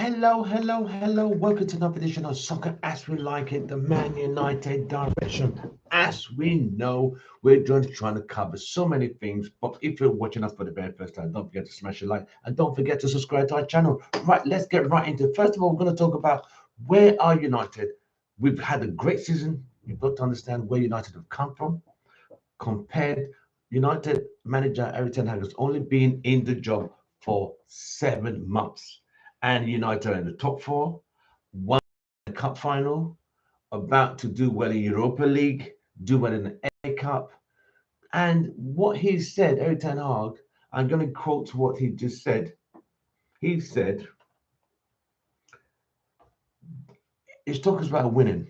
Hello. Welcome to another edition of Soccer As We Like It, the Man United direction. As we know, we're just trying to cover so many things. But if you're watching us for the very first time, don't forget to smash a like and don't forget to subscribe to our channel. Right, let's get right into it. First of all, we're going to talk about where are United. We've had a great season. You've got to understand where United have come from. Compared, United manager Eric Ten Hag has only been in the job for 7 months, and United are in the top four, won the cup final, about to do well in Europa League, do well in the A Cup, and what he said, Eric Ten Hag, I'm going to quote what he just said. He said, he's talking about winning.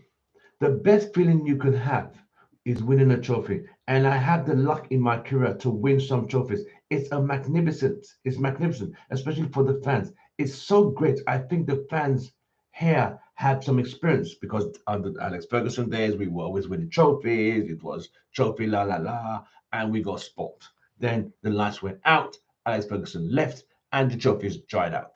The best feeling you can have is winning a trophy. And I have the luck in my career to win some trophies. It's magnificent, especially for the fans. It's so great. I think the fans here have some experience because under Alex Ferguson days, we were always winning trophies. It was trophy la la la, and we got spoiled. Then the lights went out, Alex Ferguson left, and the trophies dried out.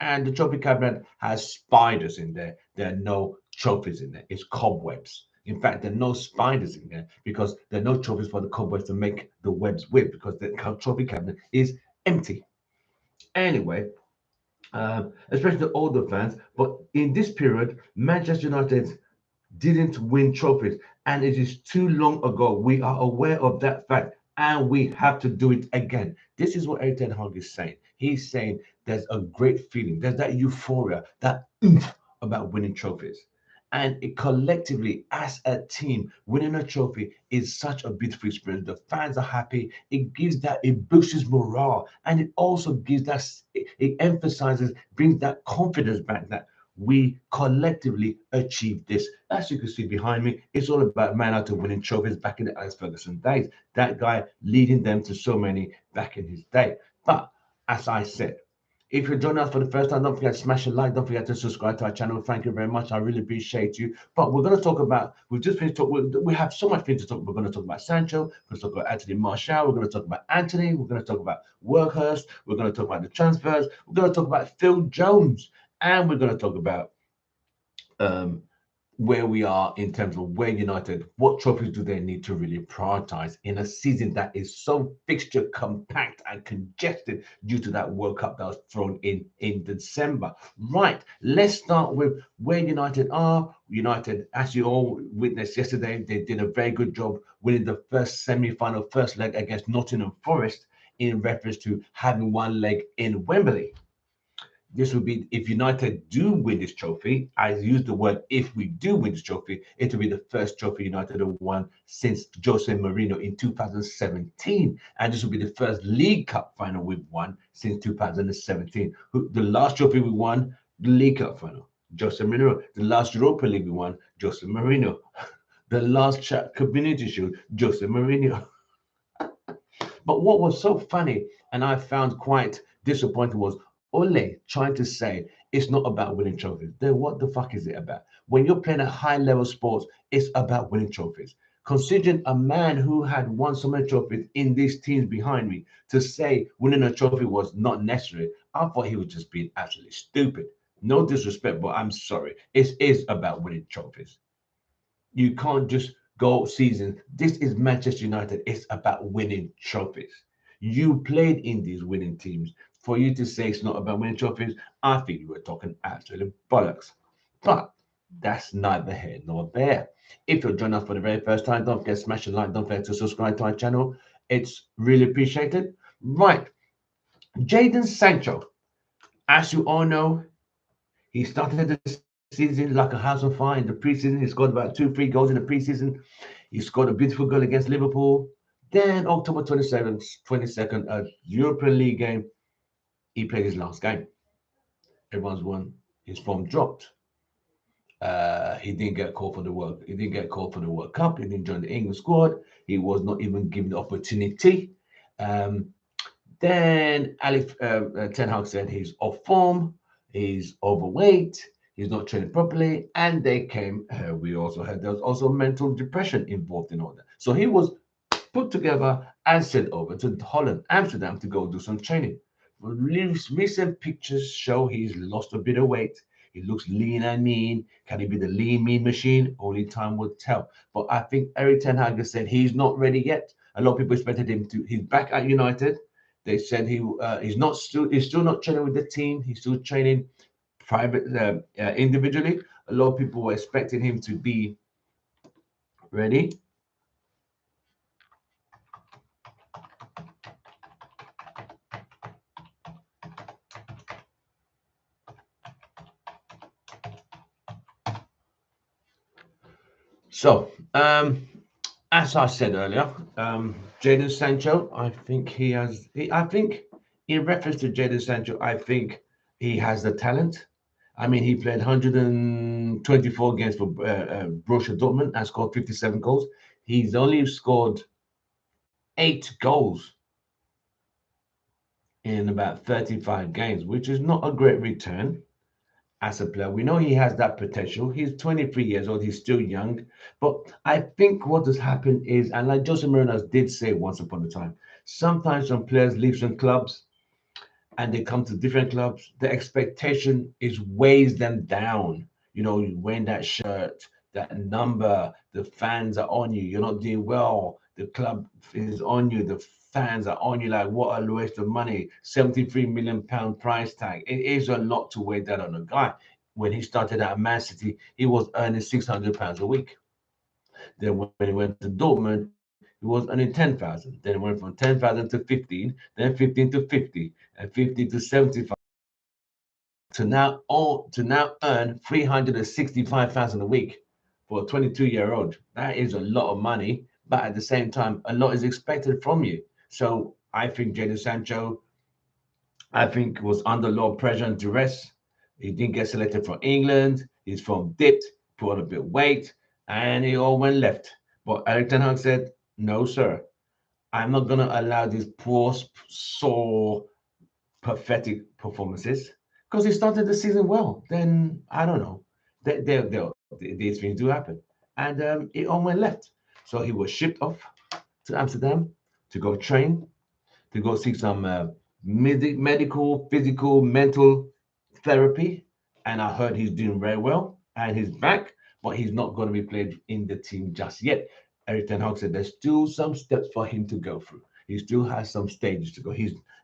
And the trophy cabinet has spiders in there. There are no trophies in there. It's cobwebs. In fact, there are no spiders in there because there are no trophies for the cobwebs to make the webs with because the trophy cabinet is empty. Anyway, especially the older fans. But in this period, Manchester United didn't win trophies, and it is too long ago. We are aware of that fact, and we have to do it again. This is what Eric Ten Hag is saying. He's saying there's a great feeling, there's that euphoria, that oomph about winning trophies. And it collectively, as a team, winning a trophy is such a beautiful experience. The fans are happy. It gives that, it boosts morale, and it also gives that, it emphasizes, brings that confidence back that we collectively achieved this. As you can see behind me, it's all about Man United winning trophies back in the Alex Ferguson days. That guy leading them to so many back in his day. But as I said, if you're joining us for the first time, don't forget to smash a like. Don't forget to subscribe to our channel. Thank you very much. I really appreciate you. But we're going to talk about, we've just finished talking, we have so much things to talk. We're going to talk about Sancho. We're going to talk about Anthony Martial. We're going to talk about Anthony. We're going to talk about Workhurst. We're going to talk about the transfers. We're going to talk about Phil Jones. And we're going to talk about um, where we are in terms of where United, what trophies do they need to really prioritize in a season that is so fixture compact and congested due to that World Cup that was thrown in December. Right, let's start with where United are. United, as you all witnessed yesterday, they did a very good job winning the first semi-final, first leg against Nottingham Forest in reference to having one leg in Wembley. This would be if United do win this trophy. I use the word if we do win this trophy, it will be the first trophy United have won since Jose Mourinho in 2017. And this will be the first League Cup final we've won since 2017. The last trophy we won, the League Cup final, Jose Mourinho. The last Europa League we won, Jose Mourinho. The last Community Shield, Jose Mourinho. But what was so funny and I found quite disappointing was Ole trying to say it's not about winning trophies. Then what the fuck is it about? When you're playing at high level sports, it's about winning trophies. Considering a man who had won so many trophies in these teams behind me to say winning a trophy was not necessary, I thought he was just being absolutely stupid. No disrespect, but I'm sorry. It is about winning trophies. You can't just go season. This is Manchester United. It's about winning trophies. You played in these winning teams. For you to say it's not about winning trophies, I think you were talking absolute bollocks. But that's neither here nor there. If you're joining us for the very first time, don't forget to smash a like, don't forget to subscribe to our channel. It's really appreciated. Right. Jadon Sancho, as you all know, he started the season like a house on fire in the preseason. He scored about 2-3 goals in the preseason. He scored a beautiful goal against Liverpool. Then October 22nd, a European League game, he played his last game. Everyone's won. His form dropped. He didn't get called for the World. He didn't get called for the World Cup. He didn't join the England squad. He was not even given the opportunity. Then Alex Ten Hag said he's off form. He's overweight. He's not training properly. And they came. We also heard there was also mental depression involved in all that. So he was put together and sent over to Holland, Amsterdam, to go do some training. Recent pictures show he's lost a bit of weight. He looks lean and mean. Can he be the lean mean machine? Only time will tell. But I think Eric Ten Hag has said he's not ready yet. A lot of people expected him to. He's back at United. They said he's still not training with the team. He's still training private individually. A lot of people were expecting him to be ready. So, as I said earlier, Jadon Sancho, I think I think in reference to Jadon Sancho, I think he has the talent. I mean, he played 124 games for Borussia Dortmund and scored 57 goals. He's only scored 8 goals in about 35 games, which is not a great return as a player. We know he has that potential. He's 23 years old. He's still young. But I think what has happened is, and like Jose Mourinho did say once upon a time, sometimes when players leave some clubs and they come to different clubs, the expectation is weighs them down. You know, you wearing that shirt, that number, the fans are on you. You're not doing well. The club is on you. The fans are on you. Like, what a waste of money. £73 million price tag. It is a lot to weigh that on a guy. When he started at Man City, he was earning £600 a week. Then when he went to Dortmund, he was earning 10,000. Then it went from 10,000 to 15, then 15 to 50, and 50 to 75, to now earn 365,000 a week for a 22-year-old. That is a lot of money, but at the same time, a lot is expected from you. So I think Jadon Sancho, I think, was under a lot of pressure and duress. He didn't get selected for England. His form dipped, put on a bit of weight, and he all went left. But Eric Ten Hag said, "No, sir, I'm not going to allow these poor, sore, pathetic performances." Because he started the season well. Then I don't know. These things do happen, and it all went left. So he was shipped off to Amsterdam to go train, to go seek some medical, physical, mental therapy. And I heard he's doing very well and he's back, but he's not going to be played in the team just yet. Eric Ten Hag said there's still some steps for him to go through. He still has some stages to go.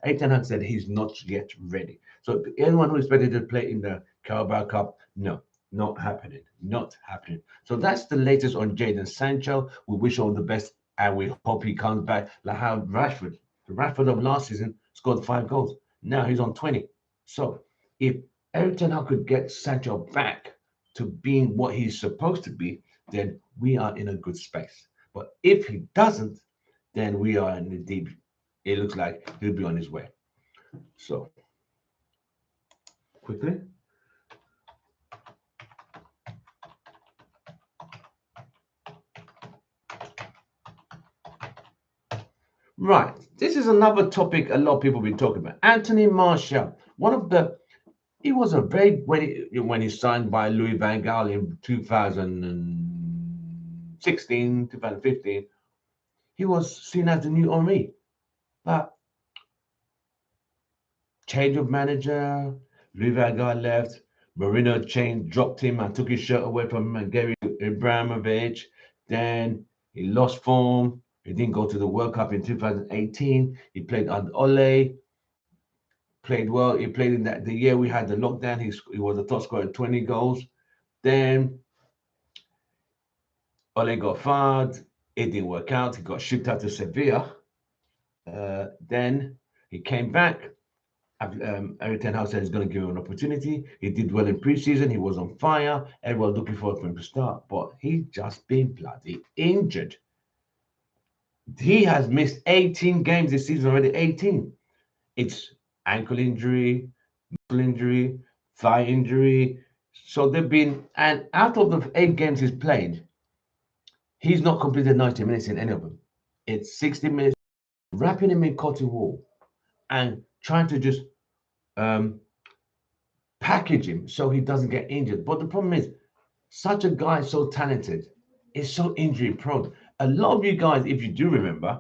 Eric Ten Hag said he's not yet ready. So anyone who is ready to play in the Carabao Cup, no, not happening. Not happening. So that's the latest on Jadon Sancho. We wish all the best and we hope he comes back like how the Rashford of last season scored 5 goals. Now he's on 20. So if Eric Ten Hag could get Sancho back to being what he's supposed to be, then we are in a good space. But if he doesn't, then we are in the deep. It looks like he'll be on his way. So quickly. Right. This is another topic a lot of people have been talking about. Anthony Martial, he was a very when he signed by Louis van Gaal in 2016, 2015, he was seen as the new Henri. But change of manager, Louis van Gaal left, Mourinho dropped him and took his shirt away from him and Gary Ibrahimovic. Then he lost form. He didn't go to the World Cup in 2018. He played under Ole. Played well. He played in the year we had the lockdown. He was the top scorer, 20 goals. Then Ole got fired. It didn't work out. He got shipped out to Sevilla. Then he came back. Eric Ten Hag said he's going to give him an opportunity. He did well in preseason. He was on fire. Everyone looking forward for him to start, but he's just been bloody injured. He has missed 18 games this season already. 18. It's ankle injury, muscle injury, thigh injury. So they've been, and out of the 8 games he's played, he's not completed 90 minutes in any of them. It's 60 minutes, wrapping him in cotton wool and trying to just package him so he doesn't get injured. But the problem is, such a guy so talented is so injury prone. A lot of you guys, if you do remember,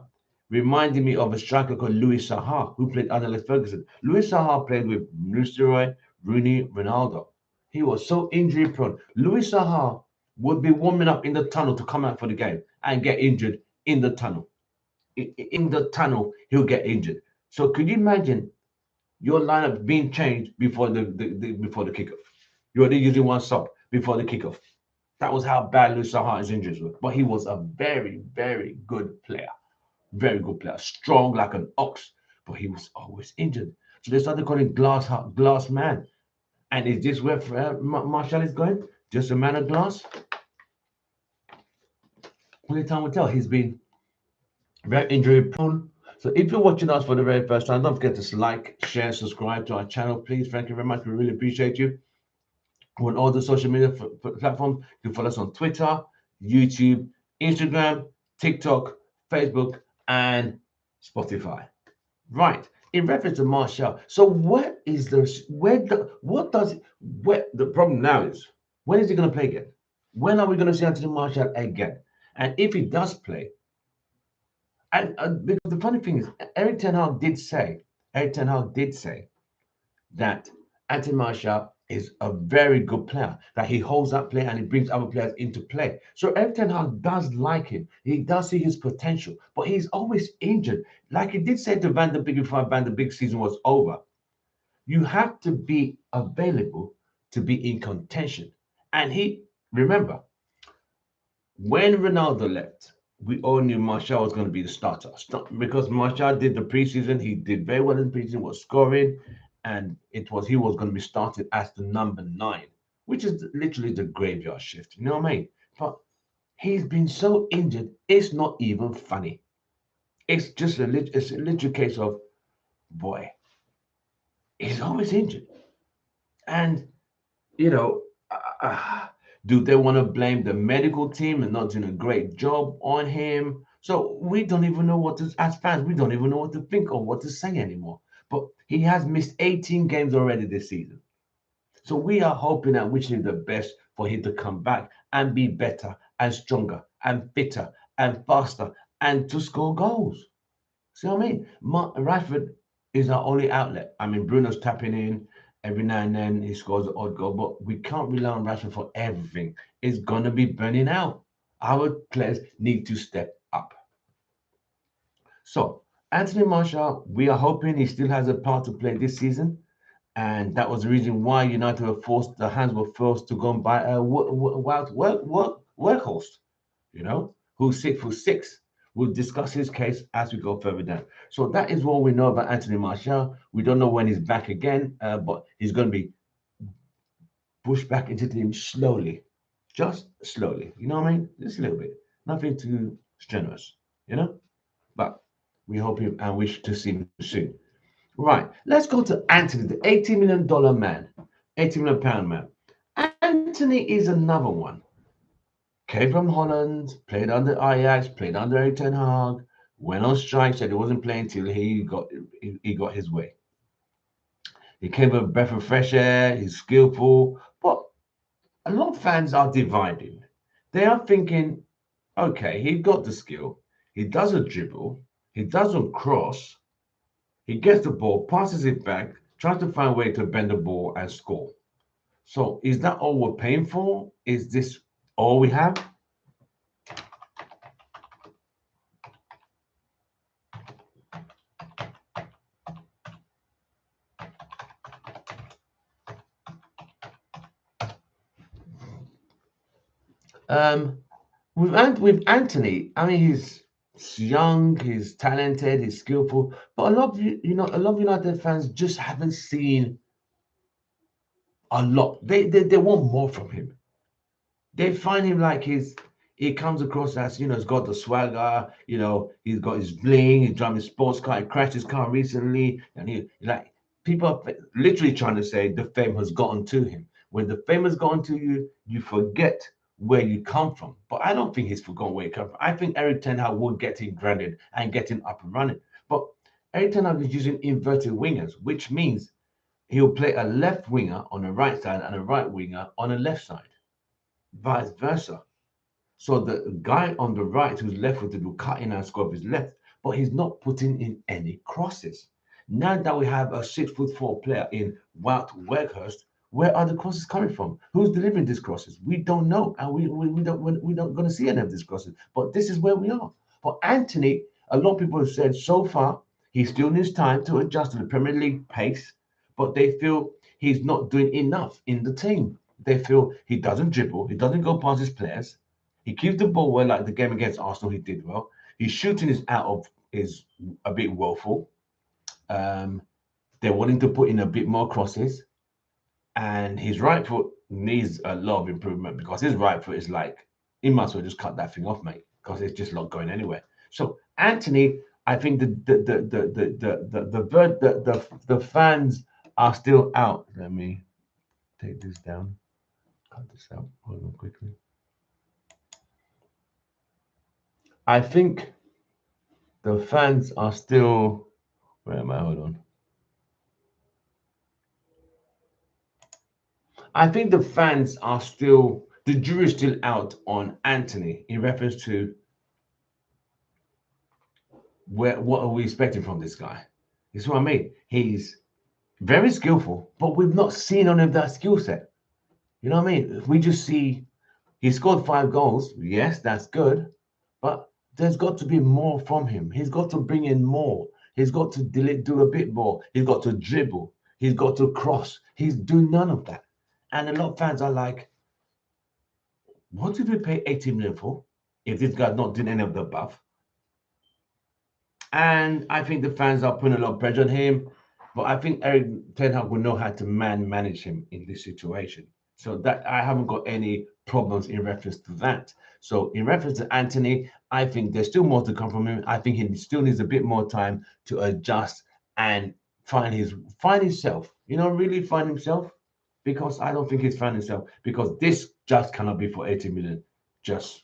reminding me of a striker called Louis Saha, who played under Alex Ferguson. Louis Saha played with Nistelrooy, Rooney, Ronaldo. He was so injury prone. Louis Saha would be warming up in the tunnel to come out for the game and get injured in the tunnel. In the tunnel, he'll get injured. So could you imagine your lineup being changed before the kickoff? You're only using one sub before the kickoff. That was how bad Louis Saha's injuries were. But he was a very, very good player. Very good player. Strong like an ox. But he was always injured. So they started calling Glass Man. And is this where Martial is going? Just a man of glass? Only time will tell. He's been very injury prone. So if you're watching us for the very first time, don't forget to like, share, subscribe to our channel, please. Thank you very much. We really appreciate you. On all the social media platforms, you can follow us on Twitter, YouTube, Instagram, TikTok, Facebook, and Spotify. Right. In reference to Martial, so what is the problem now is, when is he going to play again? When are we going to see Anthony Martial again? And if he does play, and because the funny thing is, Eric Ten Hag did say that Anthony Martial is a very good player, that he holds that play and he brings other players into play. So Eric Ten Hag does like him. He does see his potential, but he's always injured. Like he did say to Van der Beek before Van der Beek's season was over, you have to be available to be in contention. And remember, when Ronaldo left, we all knew Martial was going to be the starter. Because Martial did the preseason, he did very well in the preseason, was scoring, and he was going to be started as the number 9, which is literally the graveyard shift. You know what I mean? But he's been so injured, it's not even funny. It's just a literal case of, boy, he's always injured. And, you know, do they want to blame the medical team and not doing a great job on him? So we don't even know as fans, we don't even know what to think or what to say anymore. But he has missed 18 games already this season. So we are hoping and wishing the best for him to come back and be better and stronger and fitter and faster and to score goals. See what I mean? Rashford is our only outlet. I mean, Bruno's tapping in. Every now and then he scores an odd goal, but we can't rely on Rashford for everything. It's going to be burning out. Our players need to step up. So, Anthony Martial, we are hoping he still has a part to play this season. And that was the reason why United the hands were forced to go and buy a workhorse, who's 6'6". We'll discuss his case as we go further down. So that is what we know about Anthony Martial. We don't know when he's back again, but he's going to be pushed back into the team slowly, just slowly. You know what I mean? Just a little bit. Nothing too strenuous, But we hope him and wish to see him soon. Right, let's go to Anthony, the $80 million man, £80 million man. Anthony is another one. Came from Holland, played under Ajax, played under Erik ten Hag, went on strike, said he wasn't playing till he got his way. He came with a breath of fresh air, he's skillful, but a lot of fans are divided. They are thinking, okay, he got the skill, he doesn't dribble, he doesn't cross, he gets the ball, passes it back, tries to find a way to bend the ball and score. So is that all we're paying for? Is this all we have? With Anthony, I mean, he's young, he's talented, he's skillful, but a lot of a lot of United fans just haven't seen a lot. They want more from him. They find him like he comes across as, he's got the swagger, he's got his bling, he's driving a sports car, he crashed his car recently, and people are literally trying to say the fame has gotten to him. When the fame has gotten to you, you forget where you come from. But I don't think he's forgotten where he come from. I think Erik ten Hag will get him grounded and get him up and running. But Erik ten Hag is using inverted wingers, which means he'll play a left winger on the right side and a right winger on the left side, vice versa. So the guy on the right who's left-footed will cut in and score with his left, but he's not putting in any crosses. Now that we have a 6'4" player in Wout Weghorst, where are the crosses coming from? Who's delivering these crosses? We don't know, and we don't going to see any of these crosses. But this is where we are. For Anthony, a lot of people have said so far he still needs time to adjust to the Premier League pace, but they feel he's not doing enough in the team. They feel he doesn't dribble, he doesn't go past his players, he keeps the ball well, like the game against Arsenal, he did well. His shooting is a bit woeful. They're wanting to put in a bit more crosses, and his right foot needs a lot of improvement because his right foot is like he must well just cut that thing off, mate, because it's just not going anywhere. So Anthony, I think the fans are still out. Let me take this down. Cut this out. Hold on quickly. I think the fans are still. Where am I? Hold on. I think the fans are still. The jury's still out on Anthony in reference to what are we expecting from this guy? This is what I mean. He's very skillful, but we've not seen any of that skill set. You know what I mean? We just see he scored 5 goals. Yes, that's good, but there's got to be more from him. He's got to bring in more. He's got to do a bit more. He's got to dribble. He's got to cross. He's doing none of that. And a lot of fans are like, what did we pay 80 million for if this guy's not doing any of the above? And I think the fans are putting a lot of pressure on him. But I think Eric Ten Hag will know how to manage him in this situation. So that I haven't got any problems in reference to that. So in reference to Anthony, I think there's still more to come from him. I think he still needs a bit more time to adjust and find himself. You know, really find himself. Because I don't think he's found himself. Because this just cannot be for 80 million. Just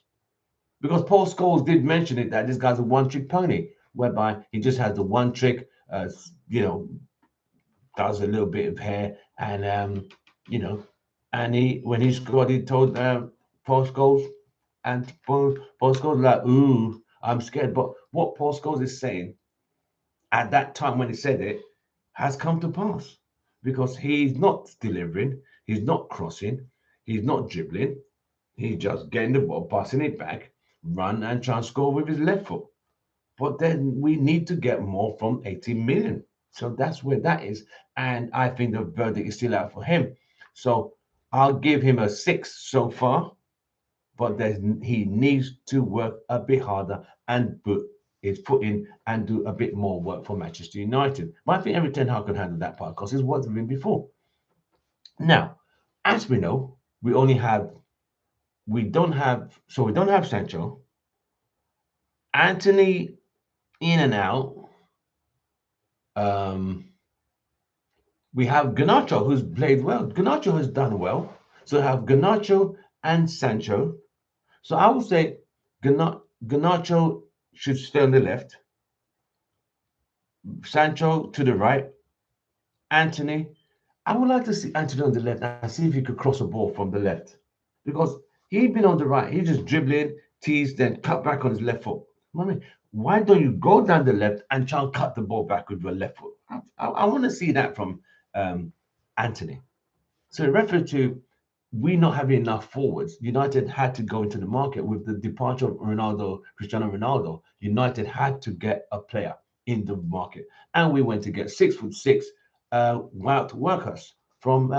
because Paul Scholes did mention it that this guy's a one-trick pony, whereby he just has the one trick, does a little bit of hair, and and when he scored, he told Paul Scholes, and Paul Scholes like, "Ooh, I'm scared." But what Paul Scholes is saying at that time when he said it has come to pass because he's not delivering, he's not crossing, he's not dribbling, he's just getting the ball, passing it back, run and try and score with his left foot. But then we need to get more from 18 million. So that's where that is. And I think the verdict is still out for him. So I'll give him a 6 so far, but he needs to work a bit harder and put his foot in and do a bit more work for Manchester United. But I think Eric Ten Hag can handle that part because he's worked with him before. Now, as we know, we don't have Sancho. Anthony in and out. We have Garnacho, who's played well. Garnacho has done well. So we have Garnacho and Sancho. So I would say Garnacho should stay on the left. Sancho to the right. Anthony. I would like to see Anthony on the left and see if he could cross a ball from the left. Because he'd been on the right. He's just dribbling, teased, then cut back on his left foot. I mean, why don't you go down the left and try and cut the ball back with your left foot? I want to see that from Anthony. So in reference to we not having enough forwards, United had to go into the market with the departure of Cristiano Ronaldo. United had to get a player in the market, and we went to get 6'6" Wout Weghorst from.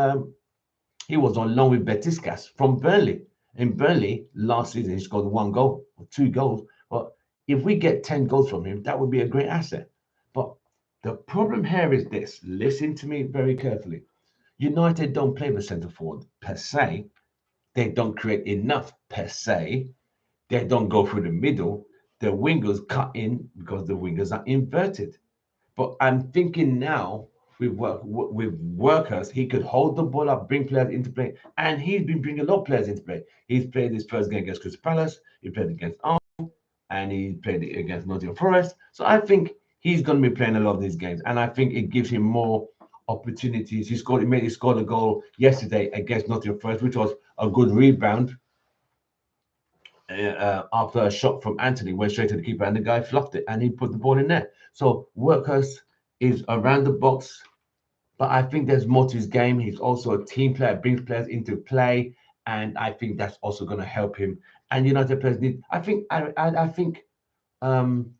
He was on loan with Betiscas from Burnley. In Burnley last season, he scored 1 goal or 2 goals. But if we get 10 goals from him, that would be a great asset. But the problem here is this. Listen to me very carefully. United don't play with centre forward per se. They don't create enough per se. They don't go through the middle. The wingers cut in because the wingers are inverted. But I'm thinking now with Workers, he could hold the ball up, bring players into play, and he's been bringing a lot of players into play. He's played his first game against Crystal Palace. He played against Arsenal, and he played against Nottingham Forest. So I think he's going to be playing a lot of these games, and I think it gives him more opportunities. He scored a goal yesterday against Nottingham Forest, which was a good rebound. after a shot from Anthony, went straight to the keeper, and the guy fluffed it, and he put the ball in there. So Workhurst is around the box, but I think there's more to his game. He's also a team player, brings players into play, and I think that's also going to help him. And United players need. I think um,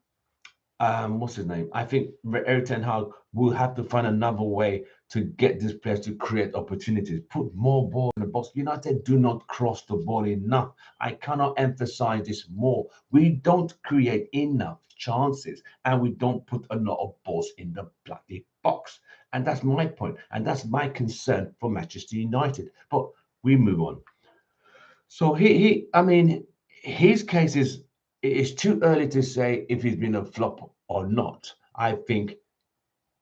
what's his name? I think Eric Ten Hag will have to find another way to get these players to create opportunities, put more ball in the box. United do not cross the ball enough. I cannot emphasize this more. We don't create enough chances, and we don't put a lot of balls in the bloody box. And that's my point, and that's my concern for Manchester United. But we move on. So I mean, his case is it's too early to say if he's been a flop or not. I think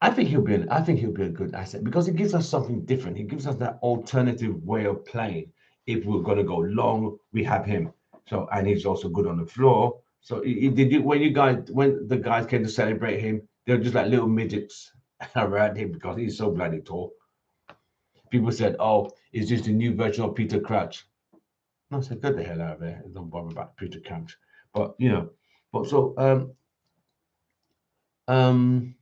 he'll be a good asset because it gives us something different. He gives us that alternative way of playing. If we're gonna go long, we have him. So and he's also good on the floor. So did you when the guys came to celebrate him, they were just like little midgets around him because he's so bloody tall. People said, "Oh, is this the new version of Peter Crouch?" No, I said, "Get the hell out of there! Don't bother about Peter Crouch." But but so um.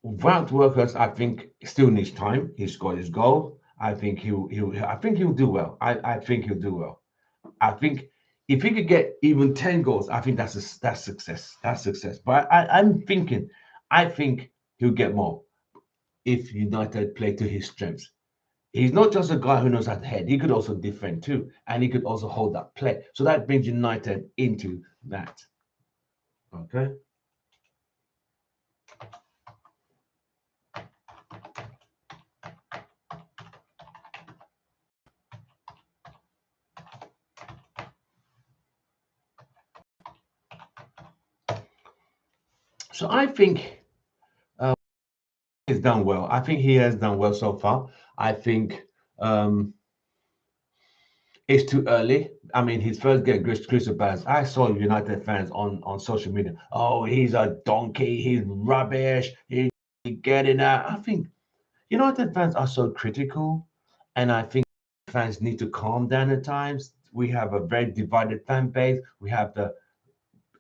Wout Workers, I think, still needs time. He scored his goal. I think he'll do well. I think he'll do well. I think if he could get even 10 goals, I think that's success. That's success. But I think he'll get more if United play to his strengths. He's not just a guy who knows how to head. He could also defend too, and he could also hold that play. So that brings United into that. Okay. So I think he's done well. I think he has done well so far. I think um, it's too early. I mean, his first game, Crystal Palace. I saw United fans on social media. Oh, he's a donkey. He's rubbish. He's getting out. I think United fans are so critical, and I think fans need to calm down at times. We have a very divided fan base. We have the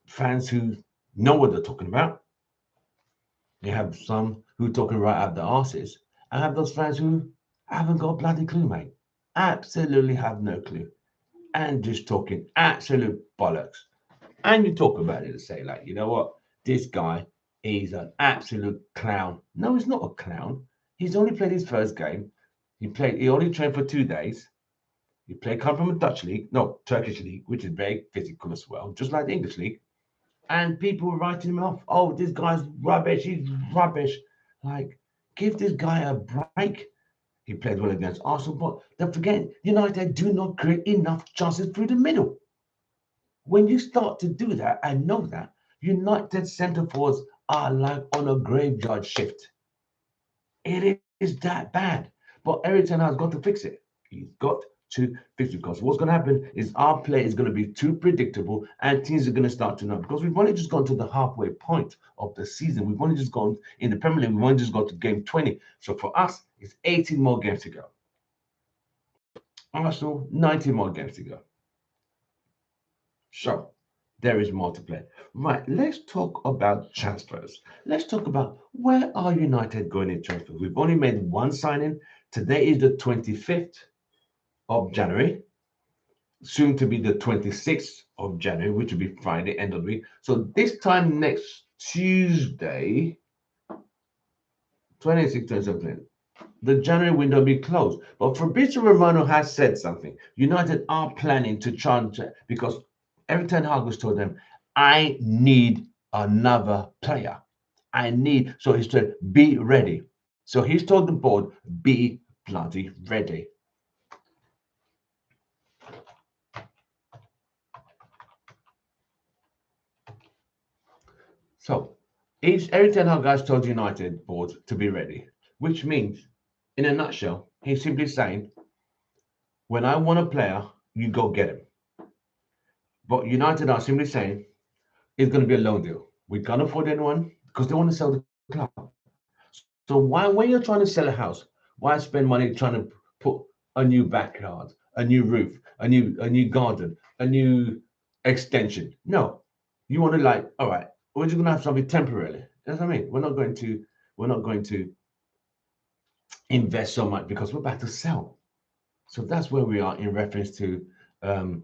fans who know what they're talking about. You have some who talking right out their asses. I have those fans who haven't got a bloody clue, mate. Absolutely have no clue. And just talking absolute bollocks. And you talk about it and say, like, you know what? This guy is an absolute clown. No, he's not a clown. He's only played his first game. He only trained for 2 days. He come from a Dutch league, no, Turkish league, which is very physical as well, just like the English league. And people were writing him off. Oh, this guy's rubbish. He's rubbish. Like, give this guy a break. He played well against Arsenal, but don't forget, United do not create enough chances through the middle. When you start to do that, I know that United centre forwards are like on a graveyard shift. It is that bad. But Eric Ten Hag's got to fix it. He's got to fix it because what's going to happen is our play is going to be too predictable and teams are going to start to know because we've only just gone to the halfway point of the season. We've only just gone in the Premier League. We've only just got to game 20. So for us, it's 18 more games to go. Arsenal, 19 more games to go. So there is more to play. Right, let's talk about transfers. Let's talk about where are United going in transfers. We've only made one signing. Today is the 25th of January, soon to be the 26th of January, which will be Friday, end of the week. So this time next Tuesday, 26th, 27th, the January window will be closed. But Fabrizio Romano has said something. United are planning to try because Eric Ten Hag was told them, I need another player. So he said, be ready. So he's told the board, be bloody ready. So Eric Ten Hag has told United board to be ready, which means, in a nutshell, he's simply saying, when I want a player, you go get him. But United are simply saying, it's going to be a loan deal. We can't afford anyone because they want to sell the club. So when you're trying to sell a house, why spend money trying to put a new backyard, a new roof, a new garden, a new extension. No, you want to like, all right, we're just gonna have something temporarily. That's what I mean. We're not going to invest so much because we're about to sell. So that's where we are in reference to um,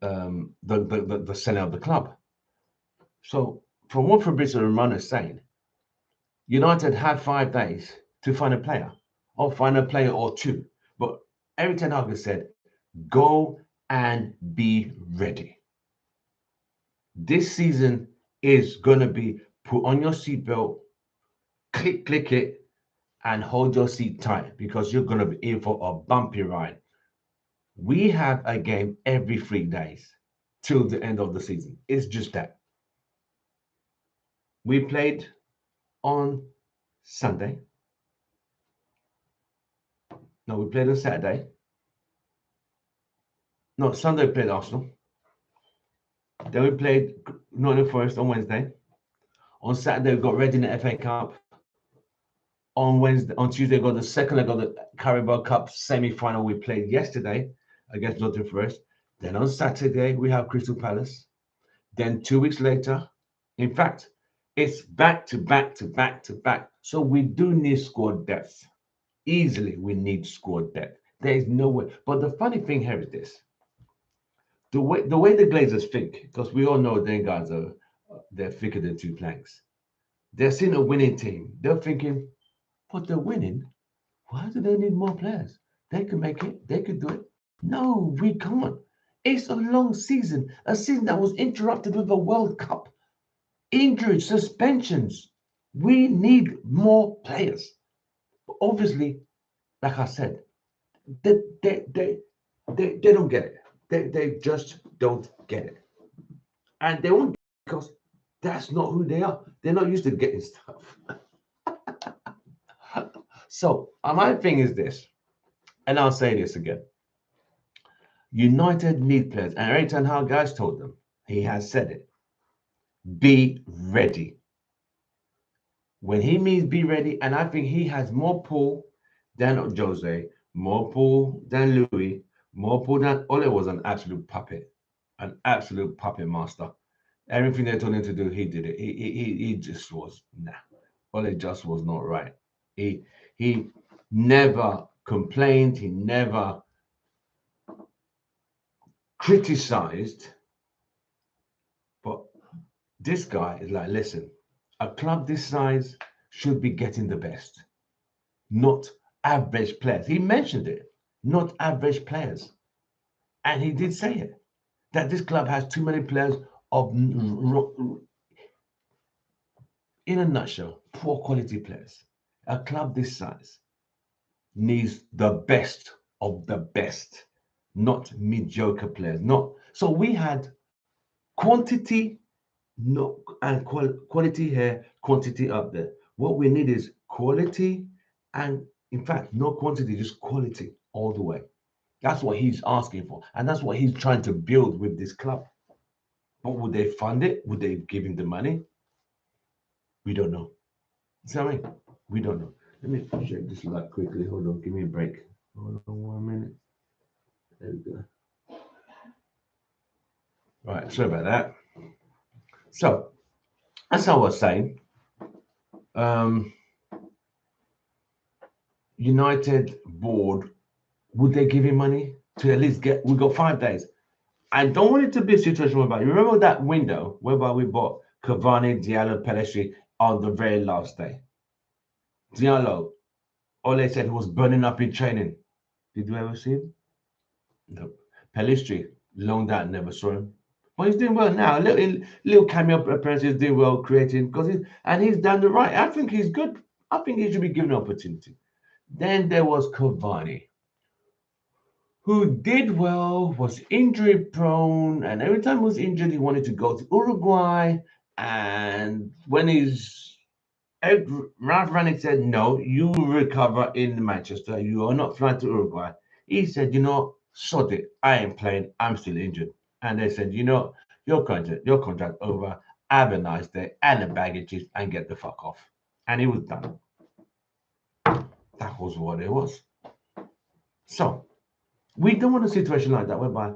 the selling of the club. So from what Fabrizio Romano is saying, United had 5 days to find a player, or find a player or two. But Eric Ten Hag has said, go and be ready. This season is going to be put on your seatbelt, click it, and hold your seat tight because you're going to be in for a bumpy ride. We have a game every 3 days till the end of the season. It's just that. We played on Sunday. No, we played on Saturday. No, Sunday we played Arsenal. Then we played Nottingham Forest on Wednesday. On Saturday we got Reading in the FA Cup. On Tuesday we got the second leg of the Carabao Cup semi-final we played yesterday against Nottingham Forest. Then on Saturday we have Crystal Palace. Then 2 weeks later, in fact, it's back to back to back to back. So we do need squad depth. Easily we need squad depth. There is no way. But the funny thing here is this. The way the Glazers think, because we all know them guys they're thicker than two planks. They're seeing a winning team. They're thinking, but they're winning. Why do they need more players? They can make it. They can do it. No, we can't. It's a long season. A season that was interrupted with a World Cup. Injuries, suspensions. We need more players. But obviously, like I said, they don't get it. They just don't get it. And they won't because that's not who they are. They're not used to getting stuff. So my thing is this, and I'll say this again. United need players, and Eric Ten Hag guys told them, he has said it. Be ready. When he means be ready, and I think he has more pull than Jose, more pull than Louis, more pull than Ole was an absolute puppet master. Everything they told him to do, he did it. He just was Ole just was not right. He never complained. He never criticized. But this guy is like, listen, a club this size should be getting the best, not average players. He mentioned it, not average players. And he did say it, that this club has too many players of, in a nutshell, poor quality players. A club this size needs the best of the best, not mediocre players. Not so we had quantity, no, and quality here, quantity up there. What we need is quality, and in fact, no quantity, just quality all the way. That's what he's asking for, and that's what he's trying to build with this club. But would they fund it? Would they give him the money? We don't know. See what I mean? We don't know. Let me check this light quickly. Hold on, give me a break. Hold on 1 minute. There we go. Right, sorry about that. So, as I was saying, United board, would they give him money to at least get? We got 5 days. I don't want it to be a situation whereby you remember that window whereby we bought Cavani, Diallo, Pelistri on the very last day. Diallo, all they said he was burning up in training. Did you ever see him? No. Pelistri, loaned out, never saw him. But he's doing well now. Little cameo appearance, he's doing well, creating because he's done the right. I think he's good. I think he should be given an opportunity. Then there was Cavani, who did well, was injury prone, and every time he was injured, he wanted to go to Uruguay. And when Ralph Rangnick said, no, you will recover in Manchester. You are not flying to Uruguay. He said, sod it. I ain't playing. I'm still injured. And they said, your contract over. Have a nice day and the baggages and get the fuck off. And he was done. That was what it was. So we don't want a situation like that whereby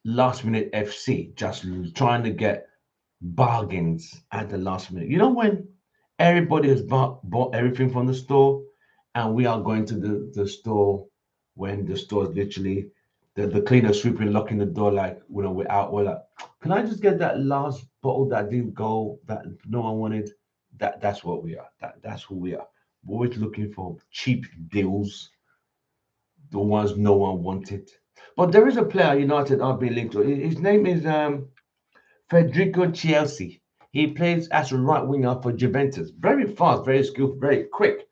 last minute FC, just trying to get bargains at the last minute. You know, when everybody has bought everything from the store and we are going to the store when the store is literally the cleaner sweeping, locking the door, like, you know, we're out, we're like, can I just get that last bottle that didn't go, that no one wanted? That's what we are. That's who we are. We're always looking for cheap deals, the ones no one wanted. But there is a player United are being linked to. His name is Federico Chiesi. He plays as a right winger for Juventus. Very fast, very skillful, very quick.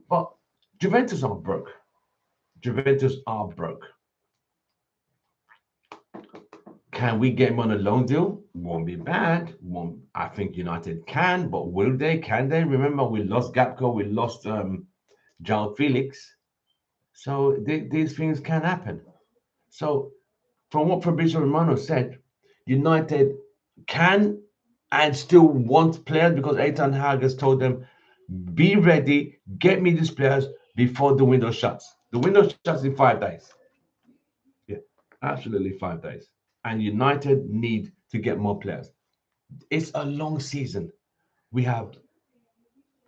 But Juventus are broke. Juventus are broke. Can we get him on a loan deal? Won't be bad. Won't, I think United can, but will they? Can they? Remember, we lost Gapco, we lost João Felix. So these things can happen. So from what Fabrizio Romano said, United can and still want players because Eitan Hag has told them, be ready, get me these players before the window shuts. The window shuts in 5 days. Yeah, absolutely 5 days. And United need to get more players. It's a long season. We have,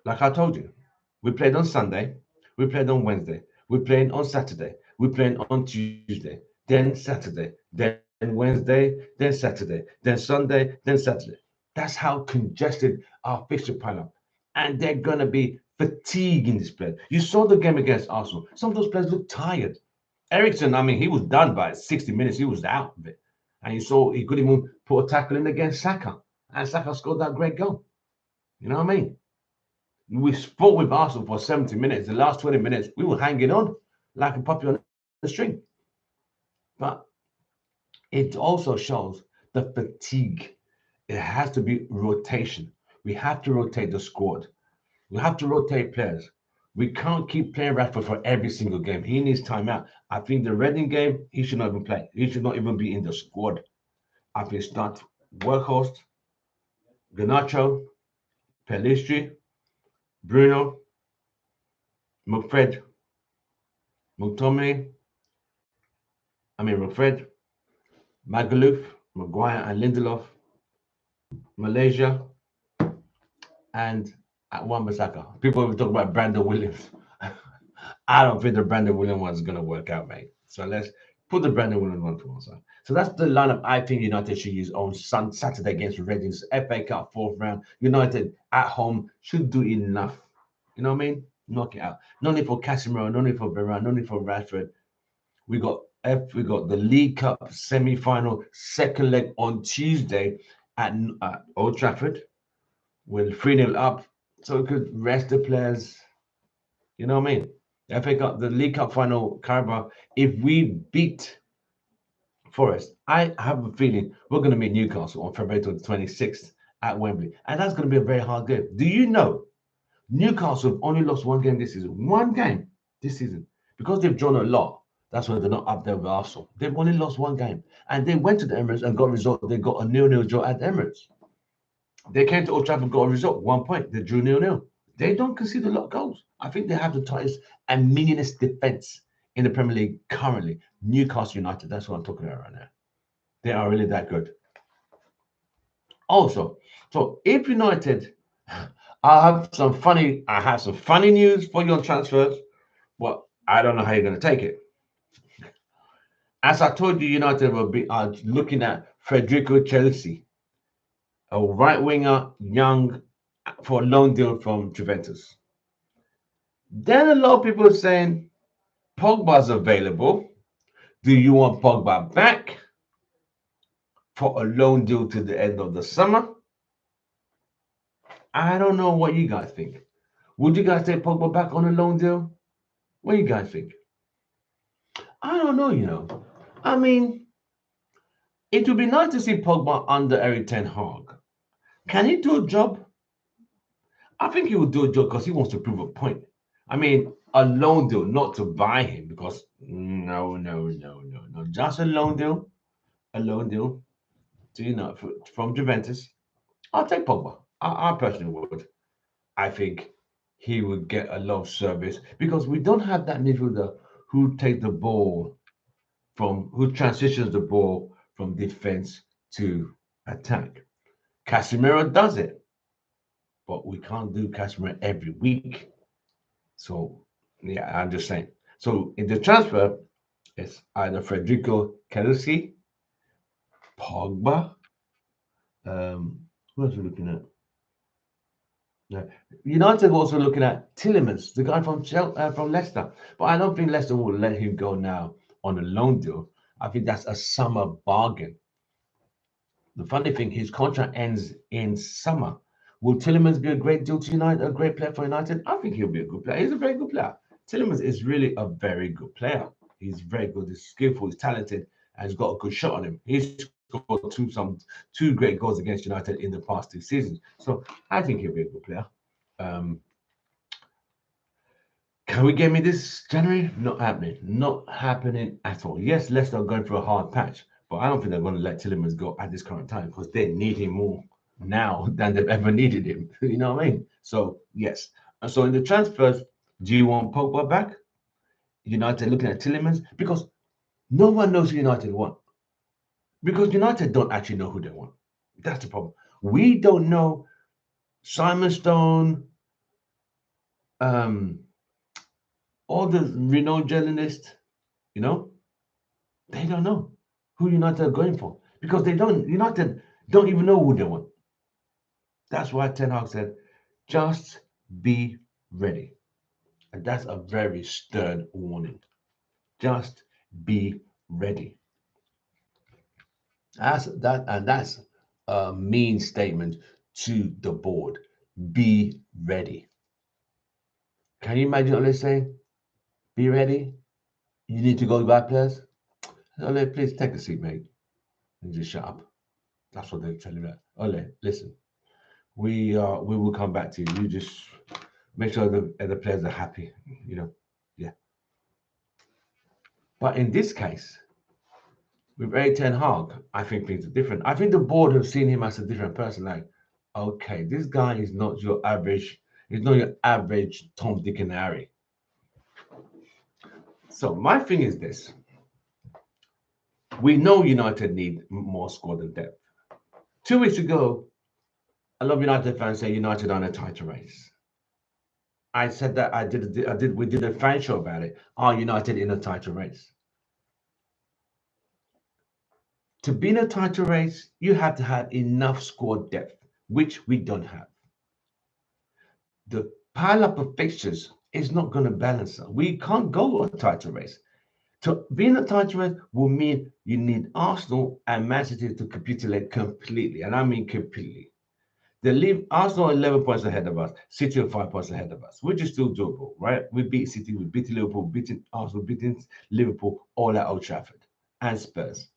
like I told you, we played on Sunday, we played on Wednesday, we played on Saturday, we played on Tuesday, then Saturday, then Wednesday, then Saturday, then Sunday, then Saturday. That's how congested our fixture pile up. And they're going to be fatiguing this player. You saw the game against Arsenal. Some of those players look tired. Ericsson, I mean, he was done by 60 minutes. He was out of it. And you saw he couldn't even put a tackle in against Saka. And Saka scored that great goal. You know what I mean? We fought with Arsenal for 70 minutes. The last 20 minutes, we were hanging on like a puppy on a string. But it also shows the fatigue. It has to be rotation. We have to rotate the squad. We have to rotate players. We can't keep playing Rashford for every single game. He needs time out. I think the Reading game, he should not even play. He should not even be in the squad. I think start Workhorst, Garnacho, Pellistri, Bruno, McFred, McTominay, McFred, Magaluf, Maguire, and Lindelof, Malaysia, and at Wan-Bissaka. People will talk about Brandon Williams. I don't think the Brandon Williams one is going to work out, mate. So let's put the Brandon Williams one to one side. So that's the lineup I think United should use on Saturday against Reading's FA Cup fourth round. United at home should do enough. You know what I mean? Knock it out. No need for Casemiro, no need for Varane, no need for Rashford. We got the League Cup semi-final second leg on Tuesday at Old Trafford. We're 3-0 up, so we could rest the players. You know what I mean? The FA Cup, the League Cup final, Carabao. If we beat Forest, I have a feeling we're going to meet Newcastle on February 26th at Wembley, and that's going to be a very hard game. Do you know Newcastle have only lost one game this season? One game this season. Because they've drawn a lot, that's why they're not up there with Arsenal. They've only lost one game. And they went to the Emirates and got a result. They got a 0-0 draw at the Emirates. They came to Old Trafford and got a result, 1 point. They drew 0-0. They don't concede a lot of goals. I think they have the tightest and meaningest defense in the Premier League currently. Newcastle United, that's what I'm talking about right now. They are really that good. Also, so if United, I have some funny news for you on transfers. Well, I don't know how you're going to take it. As I told you, United will be looking at Federico Chelsea, a right winger, young, for a loan deal from Juventus. Then a lot of people are saying Pogba's available. Do you want Pogba back for a loan deal to the end of the summer? I don't know what you guys think. Would you guys take Pogba back on a loan deal? What do you guys think? I don't know, I mean, it would be nice to see Pogba under Eric Ten Hag. Can he do a job? I think he will do a job because he wants to prove a point. I mean, a loan deal, not to buy him, because no. Just a loan deal. A loan deal to, from Juventus. I'll take Pogba. I personally would. I think he would get a lot of service because we don't have that midfielder who takes the ball who transitions the ball from defense to attack. Casemiro does it, but we can't do Casemiro every week. So, yeah, I'm just saying. So, in the transfer, it's either Federico Kelly, Pogba. Who else are we looking at? Yeah. United are also looking at Tielemans, the guy from Leicester. But I don't think Leicester will let him go now on a loan deal. I think that's a summer bargain. The funny thing, his contract ends in summer. Will Tielemans be a great deal to United, a great player for United? I think he'll be a good player. He's a very good player. Tielemans is really a very good player. He's very good. He's skillful. He's talented, and he's got a good shot on him. He's scored two great goals against United in the past 2 seasons. So I think he'll be a good player. Um, can we get me this January? Not happening. Not happening at all. Yes, Leicester are going through a hard patch, but I don't think they're going to let Tielemans go at this current time because they need him more now than they've ever needed him. You know what I mean? So, yes. And so in the transfers, do you want Pogba back? United looking at Tielemans? Because no one knows who United want. Because United don't actually know who they want. That's the problem. We don't know Simon Stone, all the renowned journalists, you know, they don't know who United are going for because United don't even know who they want. That's why Ten Hag said, just be ready. And that's a very stern warning. Just be ready. That's a mean statement to the board. Be ready. Can you imagine what they're saying? Be ready. You need to go to buy players. Ole, please take a seat, mate, and just shut up. That's what they're telling me. Ole, listen. We will come back to you. You just make sure the players are happy. You know, yeah. But in this case, with Erik Ten Hag, I think things are different. I think the board have seen him as a different person. Like, okay, this guy is not your average. He's not your average Tom, Dick, and Harry. So my thing is this: we know United need more squad and depth. 2 weeks ago, a lot of United fans say United are in a title race. I said that we did a fan show about it. Are United in a title race? To be in a title race, you have to have enough squad depth, which we don't have. The pile up of fixtures is not going to balance us. We can't go a title race. To be in a title race will mean you need Arsenal and Man City to capitulate completely, and I mean completely. They leave Arsenal 11 points ahead of us, City are 5 points ahead of us, which is still doable, right? We beat City, we beat Liverpool, beating Arsenal, beating Liverpool all at Old Trafford and Spurs.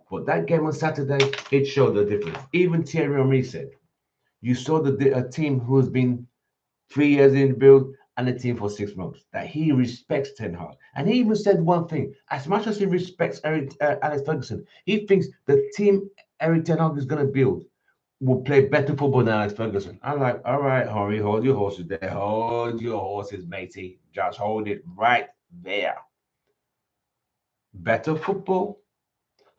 But that game on Saturday, it showed the difference. Even Thierry Henry said, you saw a team who has been 3 years in the build and a team for 6 months, that he respects Ten Hag. And he even said one thing, as much as he respects Alex Ferguson, he thinks the team Erik Ten Hag is going to build will play better football than Alex Ferguson. I'm like, all right, Henry, hold your horses there. Hold your horses, matey. Just hold it right there. Better football?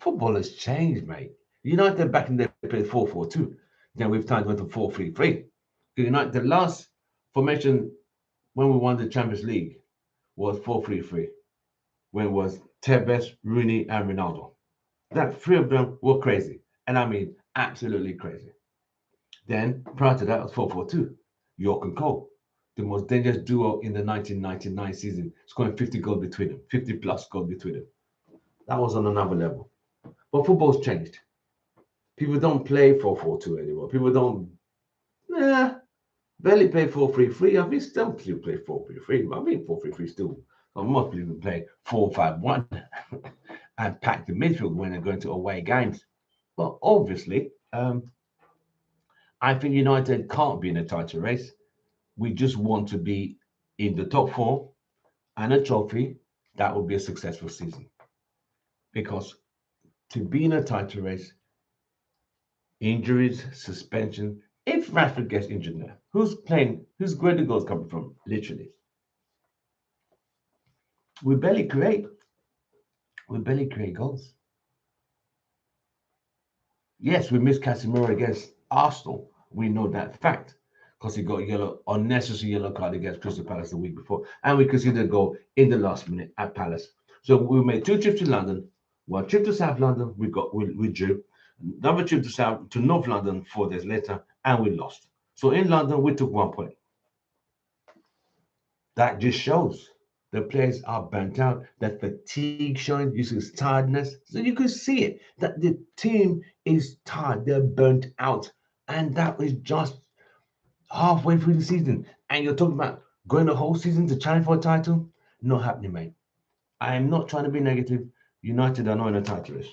Football has changed, mate. United back in the day played 4-4-2. Then we've turned into 4-3-3. United, the last formation when we won the Champions League was 4-3-3. When it was Tevez, Rooney, and Ronaldo. That 3 of them were crazy. And I mean, absolutely crazy. Then, prior to that, it was 4-4-2. York and Cole, the most dangerous duo in the 1999 season, scoring 50 goals between them, 50 plus goals between them. That was on another level. But football's changed. People don't play 4-4-2 anymore. People don't, barely play 4-3-3. I mean, still play 4-3-3. I mean, 4-3-3 still. Most people play 4-5-1 and pack the midfield when they're going to away games. But obviously, I think United can't be in a title race. We just want to be in the top 4 and a trophy. That would be a successful season. Because to be in a title race, injuries, suspension. If Rashford gets injured now, who's playing? Who's where the goals coming from? Literally, we barely create. We barely create goals. Yes, we missed Casemiro against Arsenal. We know that fact because he got yellow, unnecessary yellow card against Crystal Palace the week before, and we conceded a goal in the last minute at Palace. So we made two trips to London, one trip to South London. We drew, another trip to North London 4 days later, and we lost. So in London we took 1 point. That just shows the players are burnt out, that fatigue showing, you see tiredness. So you can see it that the team is tired, they're burnt out, and that is just halfway through the season. And you're talking about going the whole season to challenge for a title? Not happening, mate. I am not trying to be negative. United are not in a title race.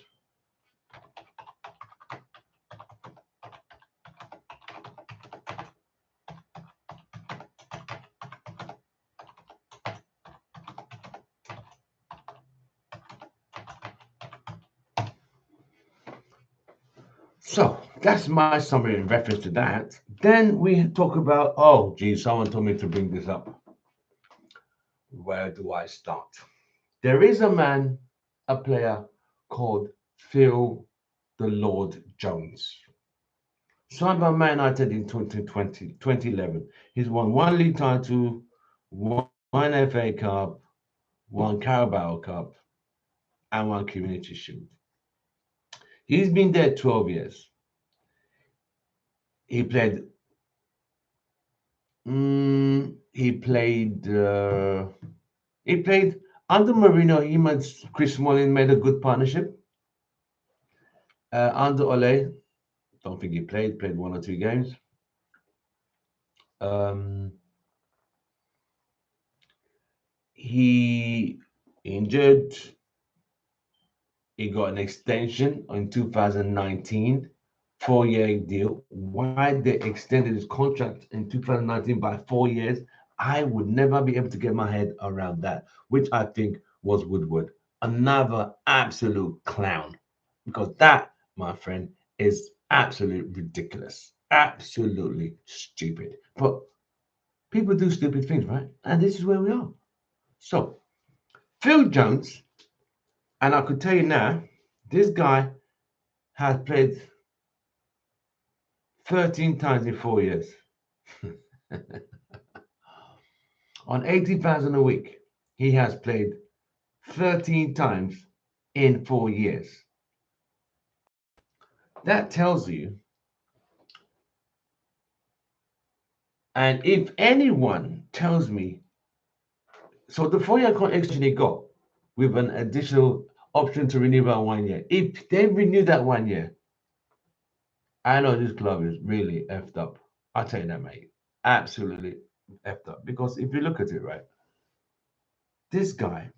So that's my summary in reference to that. Then we talk about, oh, geez, someone told me to bring this up. Where do I start? There is a man, a player called Phil the Lord Jones. Signed by Man United in 2020, 2011. He's won one league title, one FA Cup, one Carabao Cup, and one Community Shield. He's been there 12 years. He played. He played. He played under Marino. Him and Chris Smalling made a good partnership. Under Ole, don't think he played. Played 1 or 2 games. Um, he injured. He got an extension in 2019, 4-year deal. Why they extended his contract in 2019 by 4 years, I would never be able to get my head around that, which I think was Woodward. Another absolute clown. Because that, my friend, is absolutely ridiculous. Absolutely stupid. But people do stupid things, right? And this is where we are. So, Phil Jones, and I could tell you now, this guy has played 13 times in 4 years. On 80,000 a week, he has played 13 times in 4 years. That tells you, and if anyone tells me, so the 4-year extension he got with an additional option to renew by 1 year, if they renew that 1 year, I know this club is really effed up. I'll tell you that, mate. Absolutely effed up. Because if you look at it, right, this guy,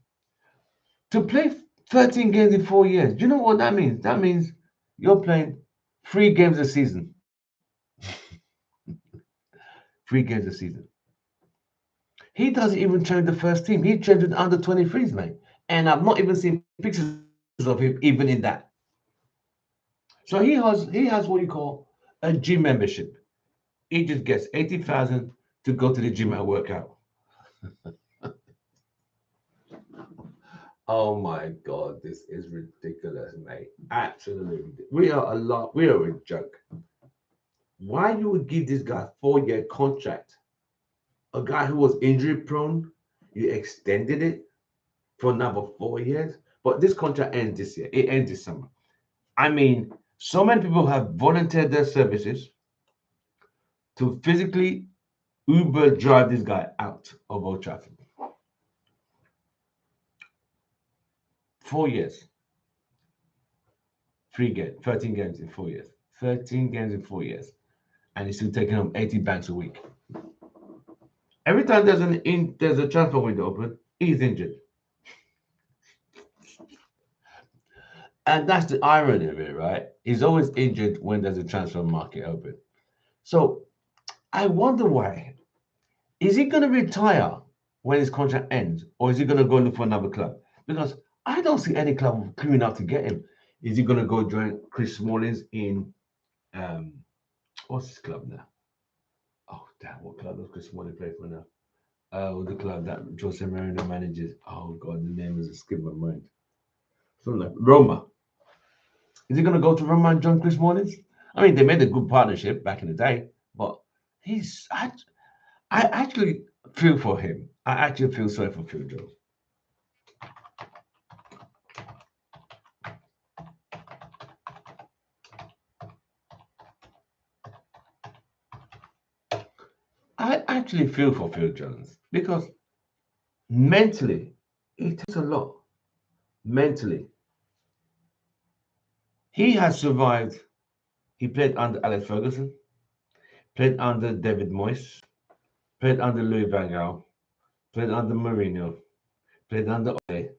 to play 13 games in 4 years, do you know what that means? That means you're playing 3 games a season. 3 games a season. He doesn't even train the first team. He trains with under 23s, mate. And I've not even seen pictures of him even in that. So he has what you call a gym membership. He just gets 80,000 to go to the gym and work out. Oh my God, this is ridiculous, mate. Absolutely ridiculous. We are a lot. We are a joke. Why you would give this guy 4-year contract? A guy who was injury prone, you extended it for another 4 years. But this contract ends this year. It ends this summer. I mean, so many people have volunteered their services to physically Uber drive this guy out of Old Trafford. 4 years, 13 games in 4 years, 13 games in 4 years, and he's still taking home 80 banks a week. Every time there's a transfer window open, he's injured. And that's the irony of it, right? He's always injured when there's a transfer market open. So I wonder why. Is he going to retire when his contract ends, or is he going to go look for another club? Because I don't see any club queuing up to get him. Is he going to go join Chris Smallings in what's his club now? Oh damn, what club does Chris Smalling play for now? The club that Jose Mourinho manages. Oh God, the name is escaping my mind. Something like Roma. Is he going to go to Roman John Chris Mornings? I mean, they made a good partnership back in the day, but I actually feel for him. I actually feel sorry for Phil Jones. I actually feel for Phil Jones because mentally, it takes a lot. Mentally, he has survived. He played under Alex Ferguson, played under David Moyes, played under Louis Van Gaal, played under Mourinho, played under Ole,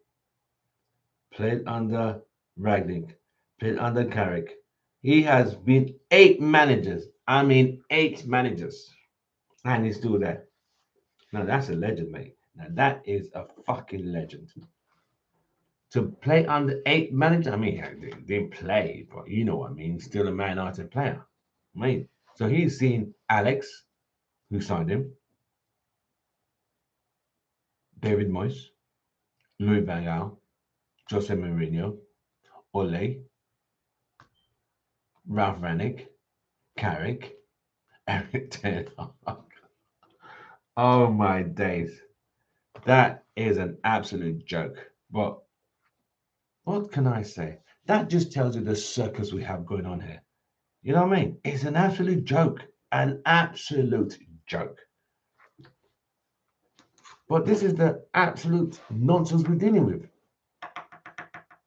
played under Ragnick, played under Carrick. He has been 8 managers. I mean, 8 managers. And he's still there. Now, that's a legend, mate. Now, that is a fucking legend. To play under 8 managers, I mean, he didn't play, but you know what I mean. Still a Man United player. I mean, so he's seen Alex, who signed him, David Moyes, Louis Van Gaal, Jose Mourinho, Ole, Ralph Ranick, Carrick, Eric Ten Hag. Oh my days. That is an absolute joke. But what can I say? That just tells you the circus we have going on here. You know what I mean? It's an absolute joke. An absolute joke. But this is the absolute nonsense we're dealing with.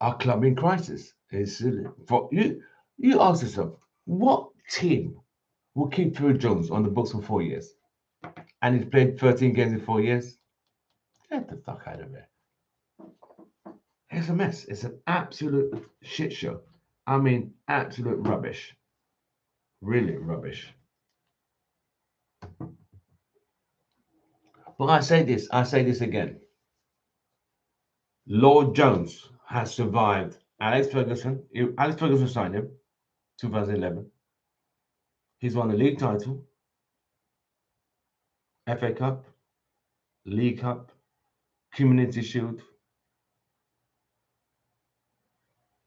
Our club in crisis. Is for you. You ask yourself, what team will keep Phil Jones on the books for 4 years? And he's played 13 games in 4 years? Get the fuck out of there. It's a mess. It's an absolute shit show. I mean, absolute rubbish. Really rubbish. But I say this again. Lord Jones has survived Alex Ferguson. Alex Ferguson signed him 2011. He's won the league title, FA Cup, League Cup, Community Shield.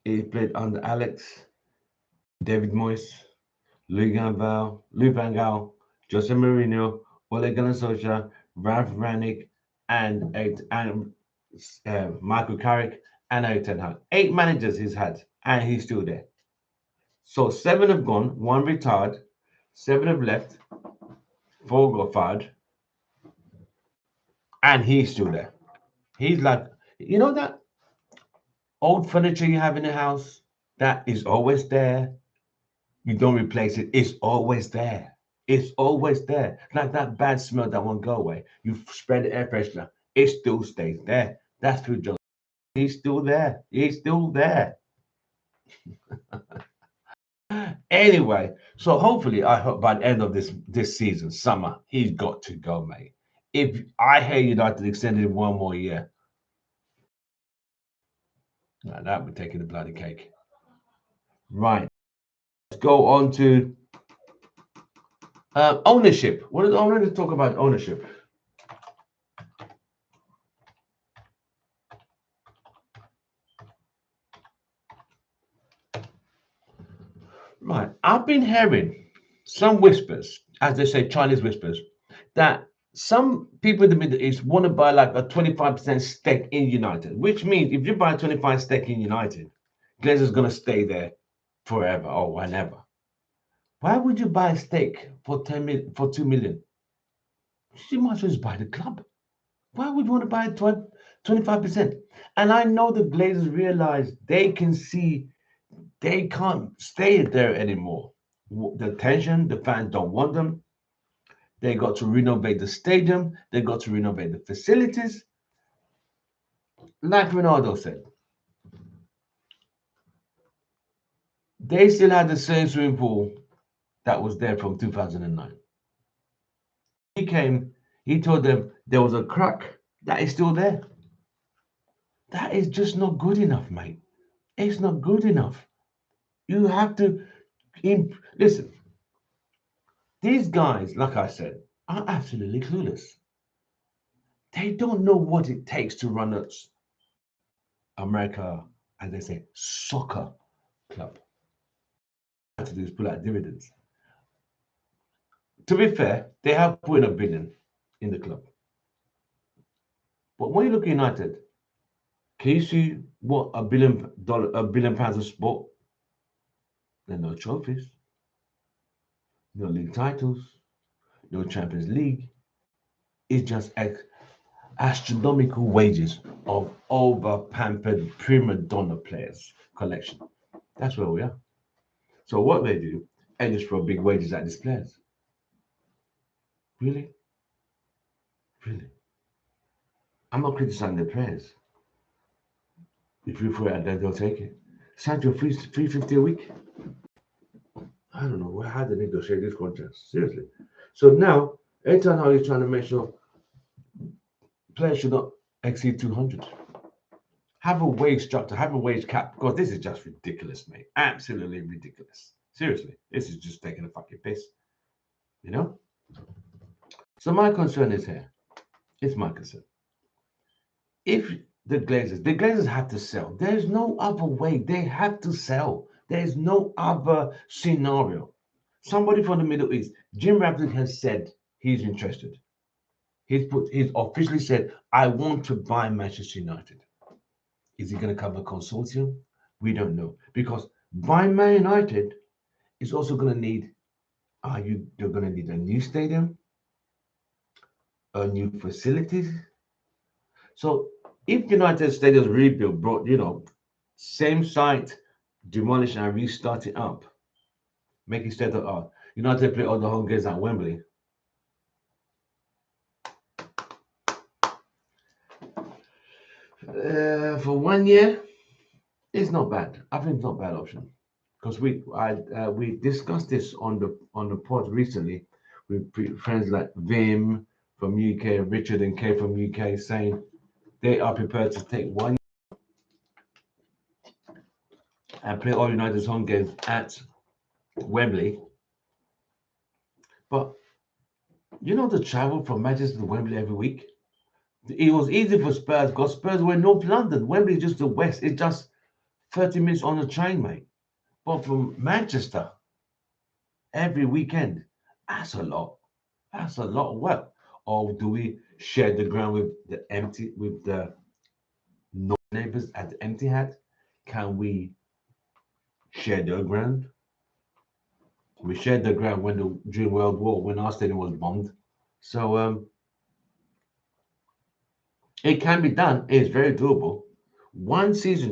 He played under Alex, David Moyes, Louis Van Gaal, Jose Mourinho, Ole Gunnar Solskjaer, Ralph Ranick, and Michael Carrick and Eric Ten Hag. 8 managers he's had, and he's still there. So 7 have gone, 1 retired, 7 have left, 4 got fired, and he's still there. He's like, you know that old furniture you have in the house that is always there. You don't replace it. It's always there. It's always there. Like that bad smell that won't go away. You spread the air freshener. It still stays there. That's Phil Jones. He's still there. He's still there. Anyway, so hopefully, I hope by the end of this season, summer, he's got to go, mate. If I hear United extended 1 more year, now that would take the bloody cake. Right. Let's go on to ownership. What is owner? Let's talk about ownership. Right. I've been hearing some whispers, as they say, Chinese whispers, that some people in the Middle East want to buy like a 25% stake in United, which means if you buy a 25% stake in United, Glazers is going to stay there forever or whenever. Why would you buy a stake for 2 million? You might as well just buy the club. Why would you want to buy 25%? And I know the Glazers realize they can see they can't stay there anymore. The tension, the fans don't want them. They got to renovate the stadium. They got to renovate the facilities. Like Ronaldo said, they still had the same swimming pool that was there from 2009. He came, he told them there was a crack that is still there. That is just not good enough, mate. It's not good enough. You have to listen. These guys, like I said, are absolutely clueless. They don't know what it takes to run America, as they say, soccer club. have to do is pull out dividends. To be fair, they have put in $1 billion in the club. But when you look at United, can you see what £1 billion of sport? There are no trophies, no league titles, no Champions League. It's just astronomical wages of over-pampered prima donna players collection. That's where we are. So what they do, they just throw big wages at these players. Really? Really? I'm not criticizing the players. If you throw it at them, they'll take it. Sancho, 350 a week? I don't know. How they negotiate this contract? Seriously. So now, anytime how he's trying to make sure players should not exceed 200. Have a wage structure, have a wage cap, because this is just ridiculous, mate. Absolutely ridiculous. Seriously, this is just taking a fucking piss. You know? So my concern is here. It's my concern. If the Glazers have to sell. There's no other way. They have to sell. There's no other scenario. Somebody from the Middle East, Jim Ratcliffe has said he's interested. He's officially said, I want to buy Manchester United. Is he going to come a consortium? We don't know. Because buying Man United is also going to need, you're going to need a new stadium, a new facilities. So if United Stadium's rebuild brought, same site, demolish and restart it up, make it instead of United play all the home games at Wembley. For 1 year, it's not bad. I think it's not a bad option because we discussed this on the pod recently with friends like Vim from UK, Richard and Kay from UK, saying they are prepared to take 1 year and play all United's home games at Wembley. But the travel from Manchester to Wembley every week. It was easy for Spurs because Spurs were in North London. Wembley is just the west. It's just 30 minutes on the train, mate. But from Manchester every weekend, that's a lot. That's a lot of work. Or do we share the ground with the neighbors at the Empty Hat? Can we share their ground? We shared the ground during World War when our stadium was bombed. So it can be done. It's very doable.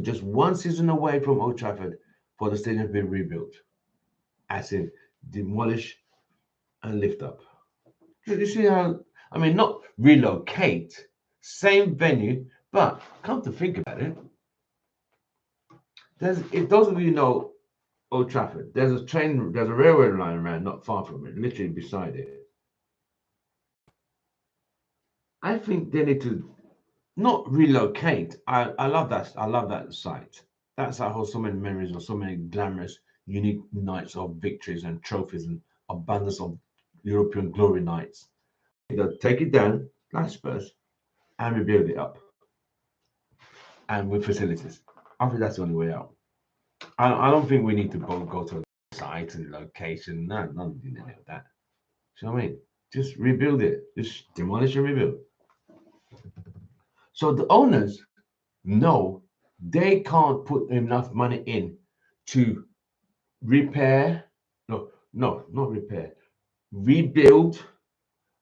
Just one season away from Old Trafford for the stadium to be rebuilt. As in, demolish and lift up. You see how, not relocate, same venue, but come to think about it, those of you know Old Trafford, there's a railway line around not far from it, literally beside it. I think they need to not relocate. I love that. I love that site. That site holds so many memories of so many glamorous, unique nights of victories and trophies and abundance of European glory nights. Take it down, like Spurs, and rebuild it up, and with facilities. I think that's the only way out. I don't think we need to go to a site and location. No, none of that. You know what I mean? Just rebuild it. Just demolish and rebuild. So the owners know they can't put enough money in to repair. No, not repair. Rebuild,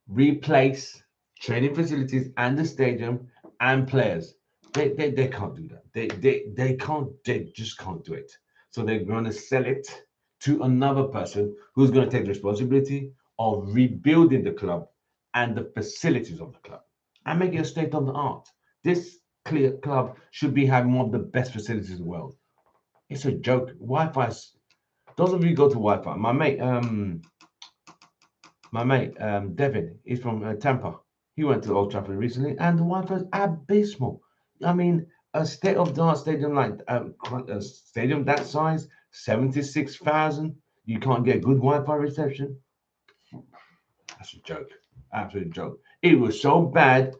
replace training facilities and the stadium and players. They can't do that. They can't. They just can't do it. So they're going to sell it to another person who's going to take the responsibility of rebuilding the club and the facilities of the club and make it a state of the art. This clear club should be having one of the best facilities in the world. It's a joke. Wi-Fi. Those of you who go to Wi-Fi. My mate Devin, he's from Tampa. He went to Old Trafford recently, and the Wi-Fi is abysmal. A state-of-the-art stadium like a stadium that size, 76,000. You can't get good Wi-Fi reception. That's a joke. Absolute joke. It was so bad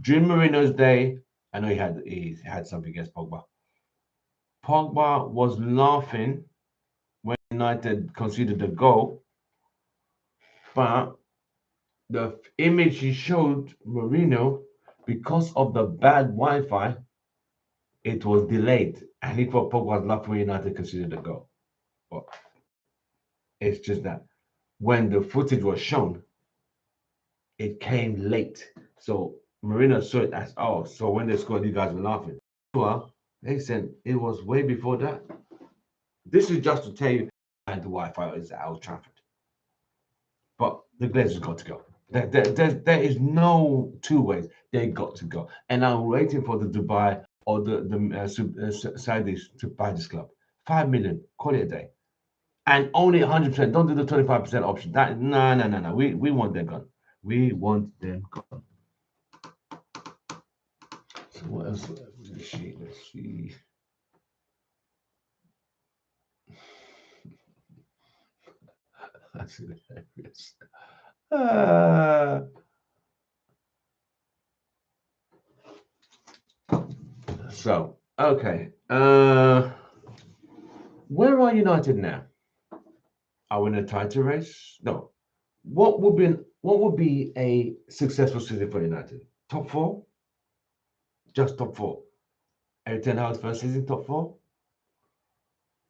during Mourinho's day. I know he had something against Pogba. Pogba was laughing when United conceded a goal, but the image he showed Mourinho, because of the bad Wi-Fi, it was delayed, and he thought Pogba was lucky when United conceded a goal. But it's just that when the footage was shown, it came late. So Mourinho saw it as, oh, so when they scored, you guys were laughing. Well, they said it was way before that. This is just to tell you, and the Wi-Fi is at Old Trafford. But the Glazers got to go. There is no two ways. They got to go. And I'm waiting for the Dubai or the Saudis to buy this club. 5 million, call it a day. And only 100%. Don't do the 25% option. That no. We want them gone. We want them gone. So what else? Let's see. That's hilarious. So okay. Where are United now? Are we in a title race? No. What would be a successful season for United? Top four? Just top four. Eric Ten Hag's first season, top four?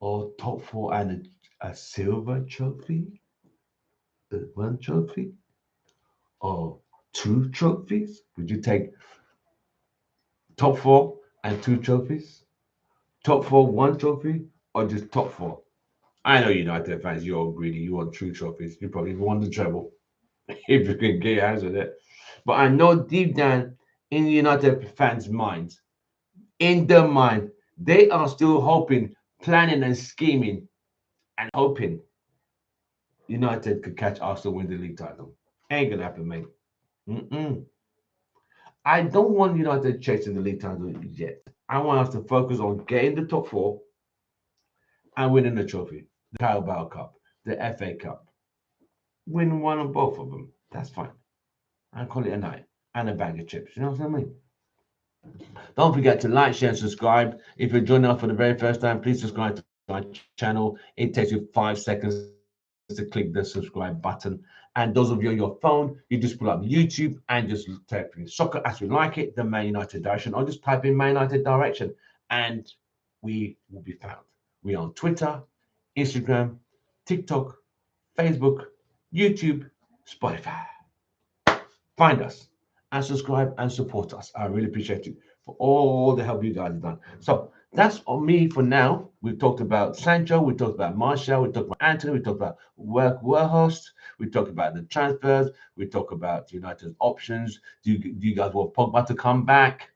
Or top four and a silver trophy? One trophy? Or two trophies? Would you take top four and two trophies? Top four, one trophy? Or just top four? I know United fans, you're all greedy. You want two trophies. You probably won the treble if you can get your hands on it. But I know deep down in the United fans' minds, in their mind, they are still hoping, planning and scheming and hoping United could catch Arsenal, win the league title. Ain't gonna happen, mate. I don't want United chasing the league title yet. I want us to focus on getting the top four and winning the trophy, the Carabao Cup, the FA Cup. Win one of both of them. That's fine. And call it a night and a bag of chips. You know what I mean? Don't forget to like, share, and subscribe. If you're joining us for the very first time, please subscribe to my channel. It takes you 5 seconds to click the subscribe button. And those of you on your phone, you just pull up YouTube and just type in soccer as we like it, the Man United direction, or just type in Man United direction, and we will be found. We are on Twitter, Instagram, TikTok, Facebook, YouTube, Spotify. Find us and subscribe and support us. I really appreciate you for all the help you guys have done. So that's on me for now. We've talked about Sancho, we talked about Martial, we talked about Anthony, we talked about Werhorst, we talked about the transfers, we talked about United's options. Do you guys want Pogba to come back?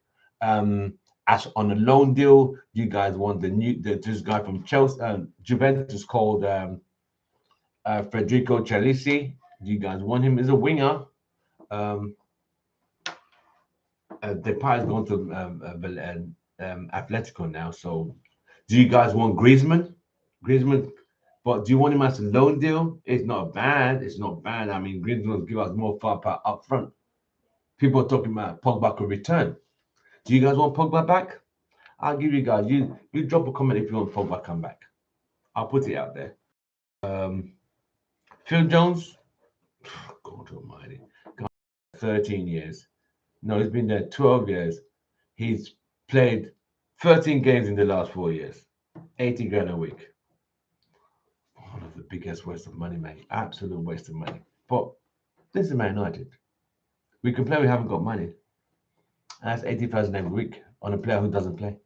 As on a loan deal, do you guys want this guy from Chelsea, Juventus called Federico Chalisi? Do you guys want him as a winger? Depay's going to Atletico now. So, do you guys want Griezmann? But do you want him as a loan deal? It's not bad. It's not bad. I mean, Griezmann will give us more firepower up front. People are talking about Pogba could return. Do you guys want Pogba back? I'll give you guys. You drop a comment if you want Pogba come back. I'll put it out there. Phil Jones, God Almighty, 13 years. No, he's been there 12 years. He's played 13 games in the last 4 years. 80 grand a week. One of the biggest waste of money, mate. Absolute waste of money. But this is Man United. We complain we haven't got money. That's 80,000 every week on a player who doesn't play.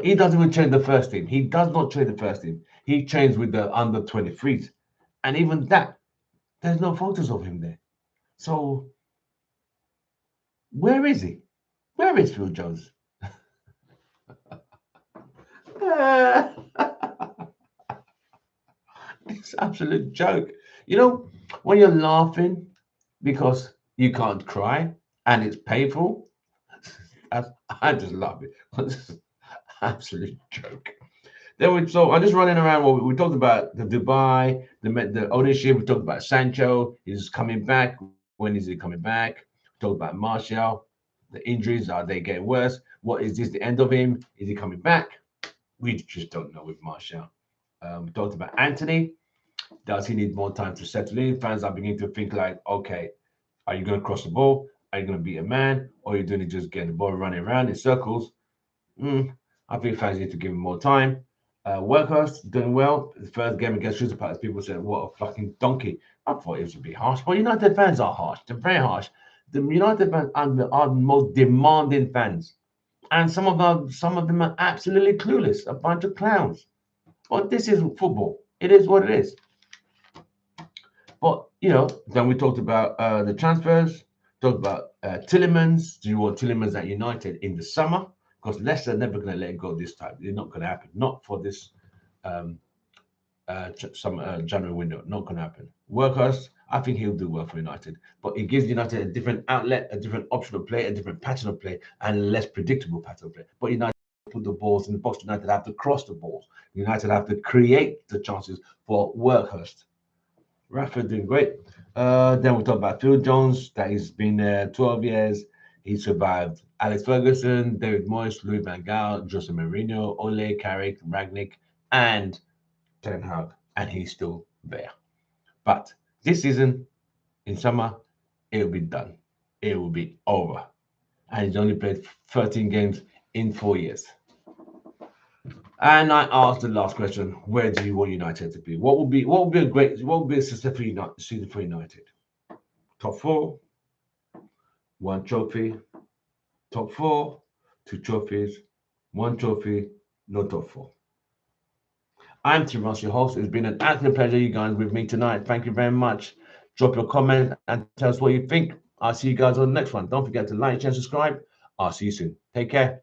He doesn't even train the first team. He does not train the first team. He trains with the under 23s. And even that, there's no photos of him there. So, where is he? Where is Phil Jones? It's an absolute joke. You know, when you're laughing because you can't cry and it's painful, I just love it. It's an absolute joke. So I'm just running around. Well, we talked about the Dubai, the ownership. We talked about Sancho. He's coming back. When is he coming back? We talked about Martial. The injuries, are they getting worse? What is this the end of him? Is he coming back? We just don't know with Martial. We talked about Anthony. Does he need more time to settle in? Fans are beginning to think like, okay, are you going to cross the ball? Are you going to beat a man? Or are you doing it just getting the ball running around in circles? I think fans need to give him more time. Workhurst doing well. The first game against Crystal Palace, people said, what a fucking donkey. I thought it was a bit harsh. But United fans are harsh. They're very harsh. The United fans are the most demanding fans. And some of them are absolutely clueless, a bunch of clowns. But this is football. It is what it is. But, then we talked about the transfers, talked about Tillemans. Do you want Tillemans at United in the summer? Because Leicester are never going to let it go this time. It's not going to happen. Not for this January window. Not going to happen. Workhurst, I think he'll do well for United. But it gives United a different outlet, a different option of play, a different pattern of play, and a less predictable pattern of play. But United put the balls in the box. United have to cross the balls. United have to create the chances for Workhurst. Rafa doing great. Then we talk about Phil Jones, that he's been there 12 years. He survived Alex Ferguson, David Moyes, Louis van Gaal, Jose Mourinho, Ole, Carrick, Rangnick, and Ten Hag, and he's still there. But this season, in summer, it will be done. It will be over. And he's only played 13 games in 4 years. And I asked the last question: where do you want United to be? What would be a successful season for United? Top 4, 1 trophy. Top 4, 2 trophies, 1 trophy, no top 4. I'm Tim Ross, your host. It's been an absolute pleasure, you guys, with me tonight. Thank you very much. Drop your comment and tell us what you think. I'll see you guys on the next one. Don't forget to like, share, subscribe. I'll see you soon. Take care.